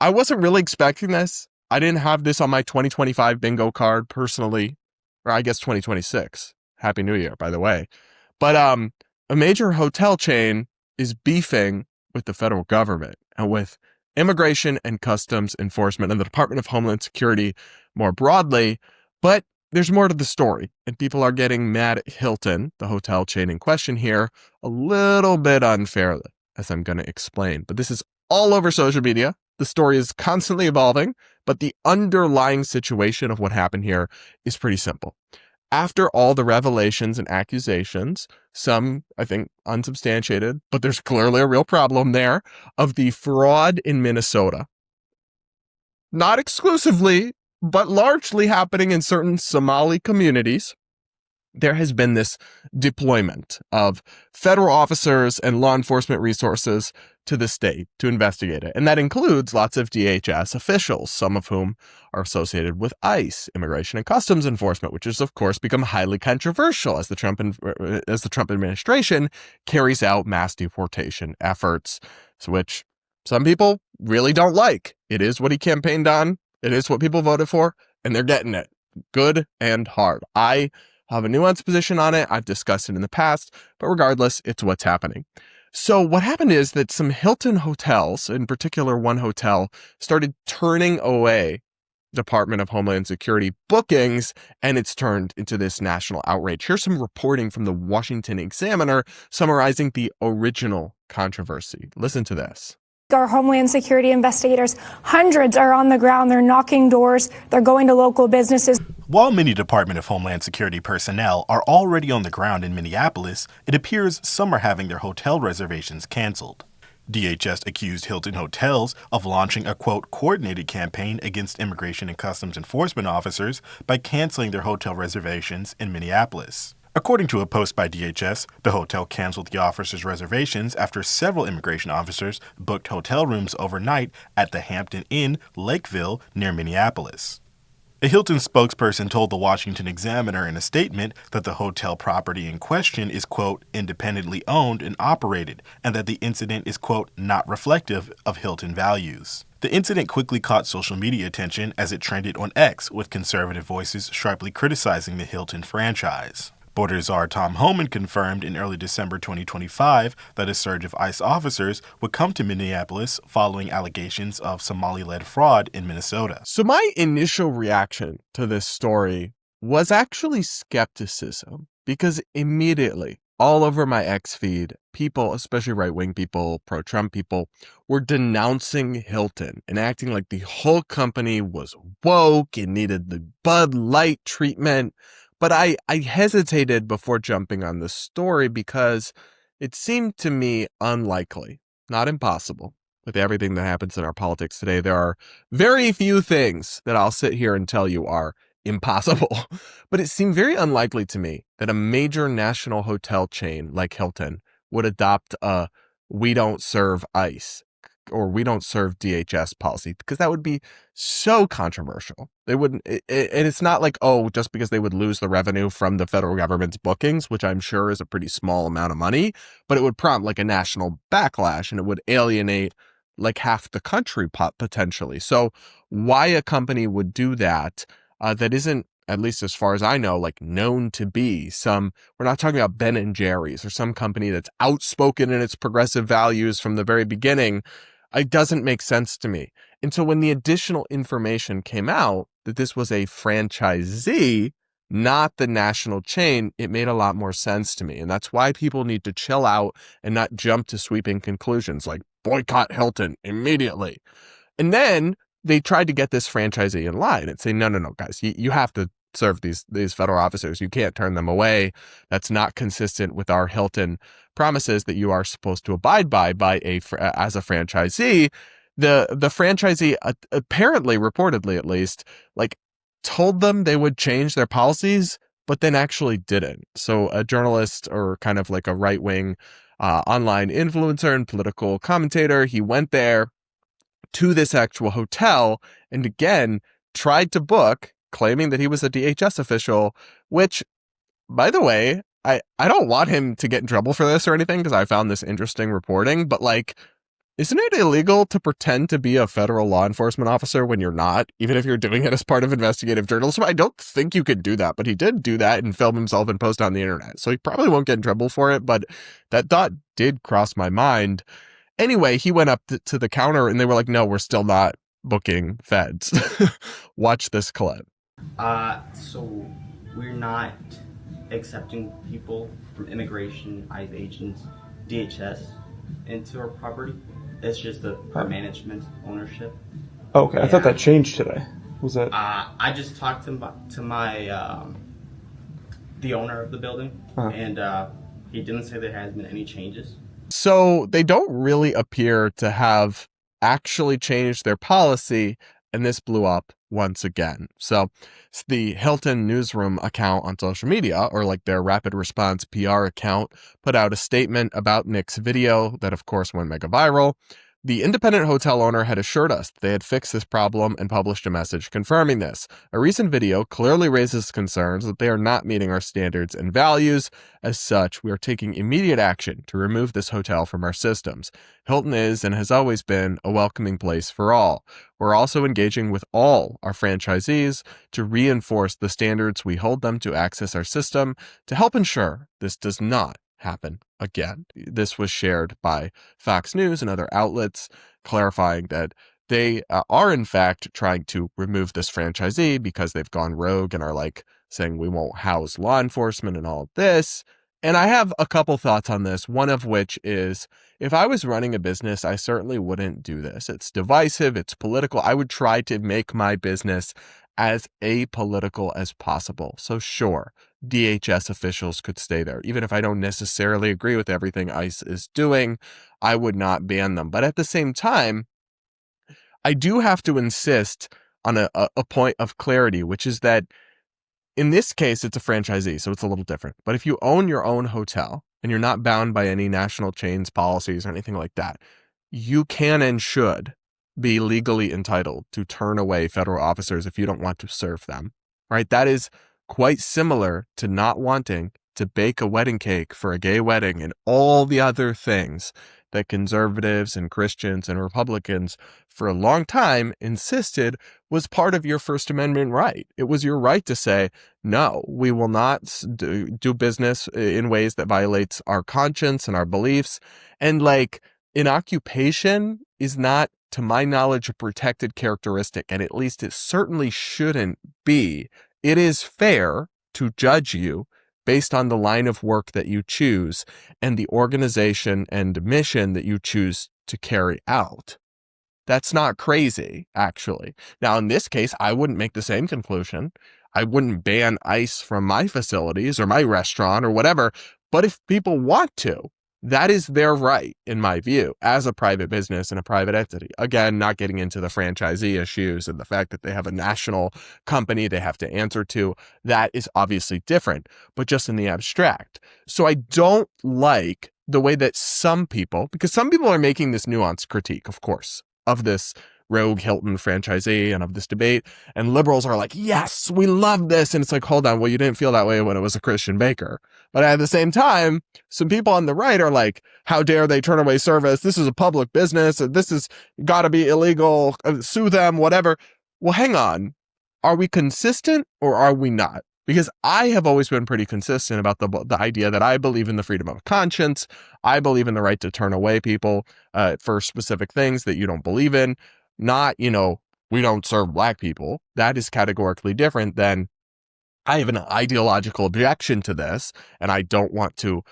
I wasn't really expecting this. I didn't have this on my 2025 bingo card personally, or I guess 2026. Happy New Year, by the way. But a major hotel chain is beefing with the federal government and with Immigration and Customs Enforcement and the Department of Homeland Security more broadly. But there's more to the story, and people are getting mad at Hilton, the hotel chain in question here, a little bit unfairly, as I'm going to explain. But this is all over social media. The story is constantly evolving, but the underlying situation of what happened here is pretty simple. After all the revelations and accusations, some, I think, unsubstantiated, but there's clearly a real problem there, of the fraud in Minnesota, not exclusively, but largely happening in certain Somali communities, there has been this deployment of federal officers and law enforcement resources to the state to investigate it. And that includes lots of DHS officials, some of whom are associated with ICE, Immigration and Customs Enforcement, which has, of course, become highly controversial as the Trump administration carries out mass deportation efforts, which some people really don't like. It is what he campaigned on. It is what people voted for, and they're getting it good and hard. I have a nuanced position on it. I've discussed it in the past, but regardless, it's what's happening. So what happened is that some Hilton hotels, in particular one hotel, started turning away Department of Homeland Security bookings, and it's turned into this national outrage. Here's some reporting from the Washington Examiner summarizing the original controversy. Listen to this. Our Homeland Security investigators, hundreds are on the ground. They're knocking doors. They're going to local businesses. While many Department of Homeland Security personnel are already on the ground in Minneapolis, it appears some are having their hotel reservations canceled. DHS accused Hilton Hotels of launching a, quote, coordinated campaign against Immigration and Customs Enforcement officers by canceling their hotel reservations in Minneapolis. According to a post by DHS, the hotel canceled the officers' reservations after several immigration officers booked hotel rooms overnight at the Hampton Inn, Lakeville, near Minneapolis. A Hilton spokesperson told the Washington Examiner in a statement that the hotel property in question is, quote, independently owned and operated, and that the incident is, quote, not reflective of Hilton values. The incident quickly caught social media attention as it trended on X, with conservative voices sharply criticizing the Hilton franchise. Border czar Tom Homan confirmed in early December 2025 that a surge of ICE officers would come to Minneapolis following allegations of Somali-led fraud in Minnesota. So my initial reaction to this story was actually skepticism, because immediately all over my X feed, people, especially right-wing people, pro-Trump people, were denouncing Hilton and acting like the whole company was woke and needed the Bud Light treatment. But I hesitated before jumping on this story because it seemed to me unlikely, not impossible. With everything that happens in our politics today, there are very few things that I'll sit here and tell you are impossible. But it seemed very unlikely to me that a major national hotel chain like Hilton would adopt a "we don't serve ICE" or "we don't serve DHS" policy, because that would be so controversial. They wouldn't, and it's not like, oh, just because they would lose the revenue from the federal government's bookings, which I'm sure is a pretty small amount of money, but it would prompt like a national backlash and it would alienate like half the country potentially. So why a company would do that, that isn't, at least as far as I know, like known to be we're not talking about Ben and Jerry's or some company that's outspoken in its progressive values from the very beginning. It doesn't make sense to me. And so when the additional information came out that this was a franchisee, not the national chain, it made a lot more sense to me. And that's why people need to chill out and not jump to sweeping conclusions like boycott Hilton immediately. And then they tried to get this franchisee in line and say, no, guys, you have to serve these federal officers. You can't turn them away. That's not consistent with our Hilton promises that you are supposed to abide by as a franchisee. The franchisee apparently, reportedly at least, like told them they would change their policies, but then actually didn't. So a journalist, or kind of like a right-wing online influencer and political commentator, he went there to this actual hotel and again tried to book, claiming that he was a DHS official, which, by the way, I don't want him to get in trouble for this or anything, because I found this interesting reporting, but like, Isn't it illegal to pretend to be a federal law enforcement officer when you're not, even if you're doing it as part of investigative journalism? I don't think you could do that, but he did do that and film himself and post on the internet. So he probably won't get in trouble for it, but that thought did cross my mind. Anyway, he went up to the counter and they were like, no, we're still not booking feds. Watch this clip. So we're not accepting people from immigration, ICE agents, DHS into our property. It's just our management ownership. Okay, I thought that changed today. Was that? I just talked to my the owner of the building, and he didn't say there has been any changes. So they don't really appear to have actually changed their policy, and this blew up once again. So the Hilton newsroom account on social media, or like their rapid response PR account, put out a statement about Nick's video that of course went mega viral. The independent hotel owner had assured us they had fixed this problem and published a message confirming this. A recent video clearly raises concerns that they are not meeting our standards and values. As such, we are taking immediate action to remove this hotel from our systems. Hilton is and has always been a welcoming place for all. We're also engaging with all our franchisees to reinforce the standards we hold them to access our system to help ensure this does not happen again. This was shared by Fox News and other outlets, clarifying that they are in fact trying to remove this franchisee because they've gone rogue and are like saying we won't house law enforcement and all of this. And I have a couple thoughts on this, one of which is if I was running a business, I certainly wouldn't do this. It's divisive, it's political. I would try to make my business as apolitical as possible. So sure, DHS officials could stay there. Even if I don't necessarily agree with everything ICE is doing, I would not ban them. But at the same time, I do have to insist on a point of clarity, which is that in this case, it's a franchisee, so it's a little different. But if you own your own hotel and you're not bound by any national chains policies or anything like that, you can and should be legally entitled to turn away federal officers if you don't want to serve them, right? That is quite similar to not wanting to bake a wedding cake for a gay wedding and all the other things that conservatives and Christians and Republicans for a long time insisted was part of your First Amendment right. It was your right to say, no, we will not do business in ways that violates our conscience and our beliefs. And like an occupation is not, to my knowledge, a protected characteristic, and at least it certainly shouldn't be. It is fair to judge you based on the line of work that you choose and the organization and mission that you choose to carry out. That's not crazy, actually. Now, in this case, I wouldn't make the same conclusion. I wouldn't ban ICE from my facilities or my restaurant or whatever. But if people want to, that is their right, in my view, as a private business and a private entity. Again, not getting into the franchisee issues and the fact that they have a national company they have to answer to. That is obviously different, but just in the abstract. So I don't like the way that some people, because some people are making this nuanced critique, of course, of this rogue Hilton franchisee and of this debate. And liberals are like, yes, we love this. And it's like, hold on, well, you didn't feel that way when it was a Christian baker. But at the same time, some people on the right are like, how dare they turn away service? This is a public business. This has got to be illegal. Sue them, whatever. Well, hang on. Are we consistent or are we not? Because I have always been pretty consistent about the idea that I believe in the freedom of conscience. I believe in the right to turn away people for specific things that you don't believe in. Not, we don't serve black people. That is categorically different than I have an ideological objection to this, and I don't want to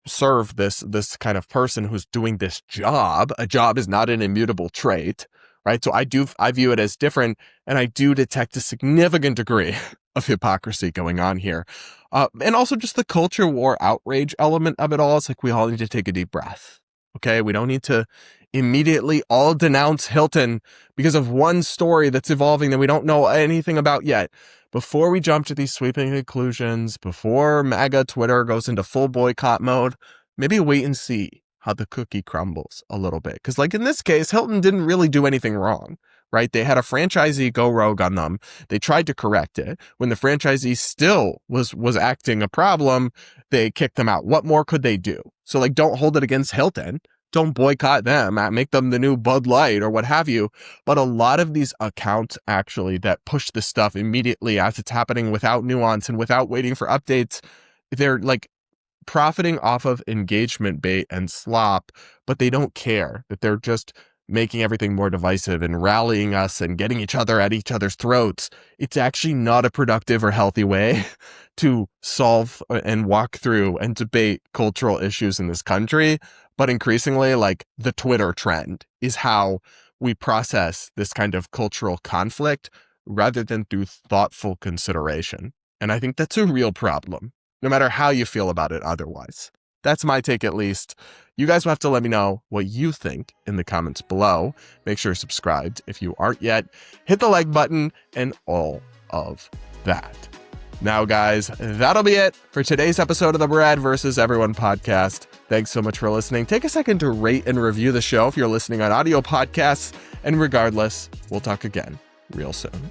serve this kind of person who's doing this job. A job is not an immutable trait, right? So I view it as different, and I do detect a significant degree of hypocrisy going on here. And also just the culture war outrage element of it all. It's like we all need to take a deep breath. Okay, we don't need to immediately all denounce Hilton because of one story that's evolving that we don't know anything about yet. Before we jump to these sweeping conclusions, before MAGA Twitter goes into full boycott mode, maybe wait and see how the cookie crumbles a little bit. Because like in this case, Hilton didn't really do anything wrong, right? They had a franchisee go rogue on them. They tried to correct it. When the franchisee still was acting a problem, they kicked them out. What more could they do? So like, don't hold it against Hilton. don't boycott them, make them the new Bud Light or what have you. But a lot of these accounts actually that push this stuff immediately as it's happening without nuance and without waiting for updates, they're like profiting off of engagement bait and slop, but they don't care that they're just making everything more divisive and rallying us and getting each other at each other's throats. It's actually not a productive or healthy way to solve and walk through and debate cultural issues in this country. But increasingly, like, the Twitter trend is how we process this kind of cultural conflict rather than through thoughtful consideration. And I think that's a real problem, no matter how you feel about it otherwise. That's my take, at least. You guys will have to let me know what you think in the comments below. Make sure you're subscribed if you aren't yet. Hit the like button and all of that. Now, guys, that'll be it for today's episode of the Brad vs. Everyone podcast. Thanks so much for listening. Take a second to rate and review the show if you're listening on audio podcasts. And regardless, we'll talk again real soon.